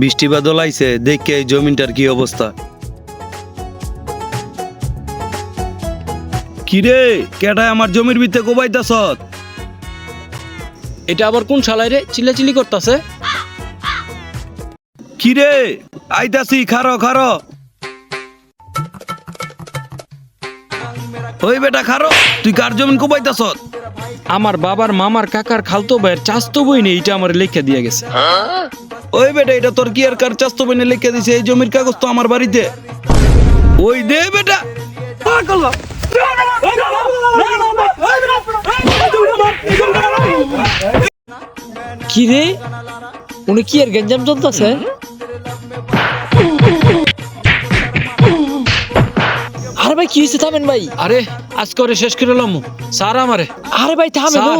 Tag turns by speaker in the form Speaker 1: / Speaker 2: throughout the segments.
Speaker 1: বৃষ্টি বাদল আইছে, দেখে এই জমিনটার কি অবস্থা। কিরে কেটায় আমার জমির ভিতরে কোবাইতাছ?
Speaker 2: এটা আবার কোন শালায় রে চিল্লাচিল্লি করতেছে?
Speaker 1: কিরে আইতাছি, খারো খারো। ওই বেটা খারো, তুই কার জমিন কোবাইতাছ?
Speaker 2: আমার বাবার মামার কাকার খালতো ভাইয়ের চাস্তো বই নেই, এটা আমার লেখা দিয়ে গেছে।
Speaker 1: ওই বেটা এটা তোর কি আর কার চাস্তো বইনে লিখে দিছে? এই জমির কাগজ তো আমার বাড়িতে। ওই দে বেটা।
Speaker 3: কি রে, উনি কি আর গেঞ্জাম চলতেছে? আরে ভাই কি হয়েছে? থামেন ভাই।
Speaker 2: আরে আজকে ওরে শেষ করে এলাম স্যার আমারে।
Speaker 3: আরে ভাই থামেন।
Speaker 2: স্যার।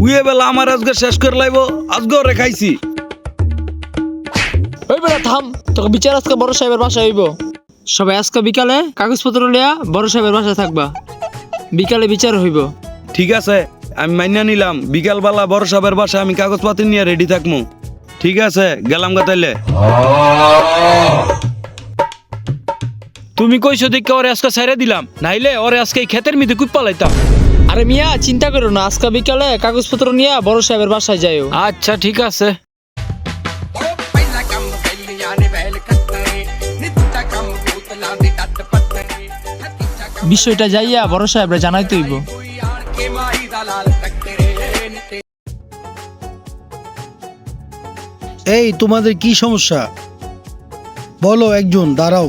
Speaker 1: উয়ে বেলা আমার আজকে শেষ করে লাইব, আজকে ওরে খাইছি।
Speaker 3: ওই বেটা থাম, তোকে বিচার আজকে বড় সাহেবের বাসায় হইব। সবাই আজকে বিকালে কাগজপত্র লিয়া বড় সাহেবের বাসায় থাকবা, বিকালে বিচার হইব।
Speaker 1: ঠিক আছে, আমি মাইনা নিলাম। বিকালবেলা বড় সাহেবের বাসায় আমি কাগজপাতি নিয়ে রেডি থাকবো। ঠিক আছে, গেলাম গা তাইলে।
Speaker 2: তুমি কইছো দেখে ওরে আজকে ছেড়ে দিলাম, নাইলে ওরে আজকে এই ক্ষেতের মধ্যে কুপ পালাইতাম।
Speaker 3: আরে মিয়া চিন্তা করো না, আজকে বিকালে কাগজপত্র নিয়ে বড় সাহেবের বাসায় যাইও।
Speaker 2: আচ্ছা ঠিক আছে।
Speaker 3: বিষয়টা যাইয়া বড় সাহেবরা জানাইতে হইব।
Speaker 4: এই তোমাদের কি সমস্যা বলো, একজন দাঁড়াও।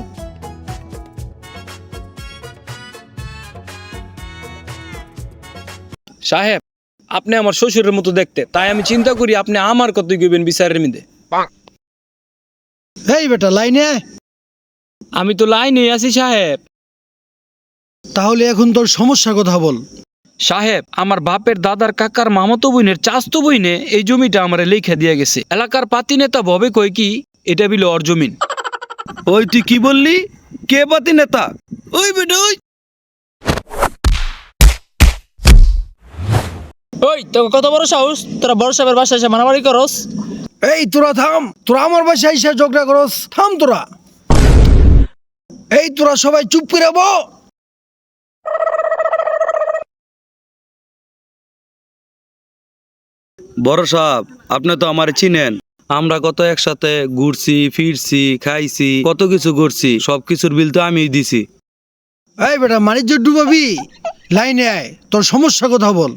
Speaker 2: সাহেব, আপনি আমার শ্বশুরের মতো দেখতে, তাই আমি চিন্তা করি আপনি আমার কতই গইবেন বিচারের মধ্যে।
Speaker 4: এই বেটা লাইনে আয়।
Speaker 2: আমি তো লাইনে আছি সাহেব।
Speaker 4: তাহলে এখন তোর সমস্যার কথা বল।
Speaker 2: সাহেব, আমার বাপের দাদার কাকার মামাতো বোনের চাস্তো বইনে এই জমিটা আমারে লেখা দিয়ে গেছে। এলাকার পাতি নেতা ভবে কয় কি এটা বিল ওর জমিন।
Speaker 1: ওই তুই কি বললি? কে পাতি নেতা? ওই বেটা ওই।
Speaker 3: ওই তোকে কত বড় সাহস, তোরা বড় সাহেবের বাসায় এসে মারামারি করস?
Speaker 4: এই তোরা থাম, তোরা আমার বাসায় এসে ঝগড়া করস? থাম তোরা। এই তোরা সবাই চুপ করে বো।
Speaker 1: বড় সাহেব, আপনি তো আমার চিনেন। আমরা কত একসাথে ঘুরছি, ফিরছি, খাইছি, কত কিছু করছি। সবকিছুর বিল তো আমিই দিছি।
Speaker 4: এই বেটা বাণিজ্য ডুবাবি? লাইনে আয়, তোর সমস্যা কথা বল।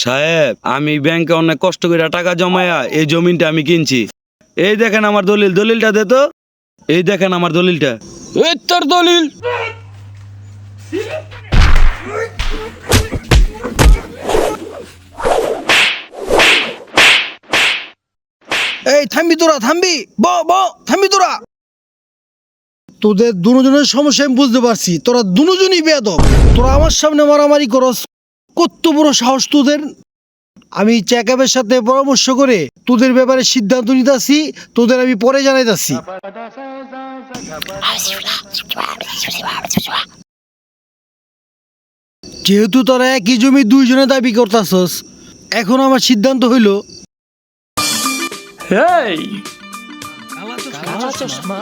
Speaker 1: সাহেব, আমি ব্যাংকে অনেক কষ্ট করে টাকা জমায়া এই জমিনটা আমি কিনছি। এই দেখেন আমার দলিল, দলিলটা দে তো। এই দেখেন আমার দলিলটা।
Speaker 2: এই তোর দলিল?
Speaker 4: এই থামবি তোরা, থামবি, ব ব থামবি তোরা। তোদের দুজনের সমস্যা আমি বুঝতে পারছি, তোরা দুজনই বেয়াদব। তোরা আমার সামনে মারামারি করস, কত বড় সাহস তোদের! আমি চেকআপের সাথে পরামর্শ করে তোদের ব্যাপারে সিদ্ধান্ত নিতেছি, তোদের আমি পরে জানাইতাছি। যেহেতু তোরা একই জমি দুইজনে দাবি করতাছস, এখন আমার সিদ্ধান্ত হইল
Speaker 2: এই
Speaker 3: কালা চশমা।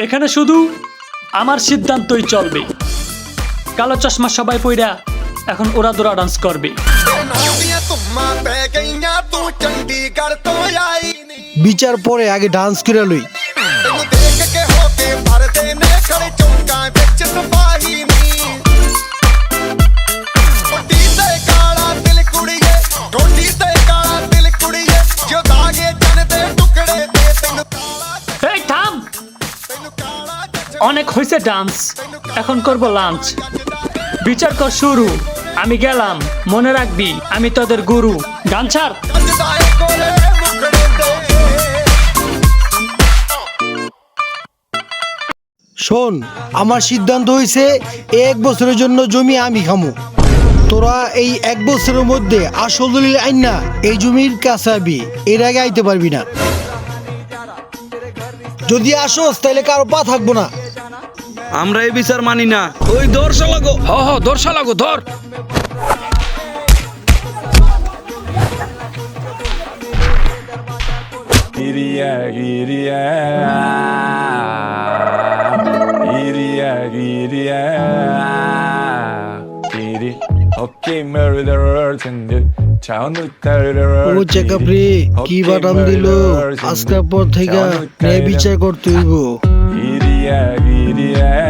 Speaker 5: এখানে শুধু আমার সিদ্ধান্তই চলবে। কালো চশমা সবাই পইরা এখন ওরা দোরা ডান্স করবে।
Speaker 4: বিচার পরে আগে ডান্স করে লই।
Speaker 5: এই থাম, অনেক হয়েছে ডান্স, এখন করব লাঞ্চ। বিচার কর শুরু, আমি গেলাম, মনে রাখবি আমি তোদের গুরু। গান ছাড়।
Speaker 4: শোন, আমার সিদ্ধান্ত হয়েছে এক বছরের জন্য জমি আমি খামো। তোরা এই এক বছরের মধ্যে আসল দলিল আইন না এই জমির কাছে আবি, এর আগে আইতে পারবি না। যদি আসোস তাহলে কারো পা থাকবো না।
Speaker 1: আমরা এই বিচার মানি না। ওই দর্শা লাগো।
Speaker 2: হ হ, দর্শা লাগো, ধর।
Speaker 6: Iria, Iria, Iria, Iria, Iri. Okay, murderers and the town with
Speaker 4: ও চেকআপ রে কি বাটাম দিল আজকের পর থেকে ন্যায় বিচার করতে হইব
Speaker 6: Iria, Iria.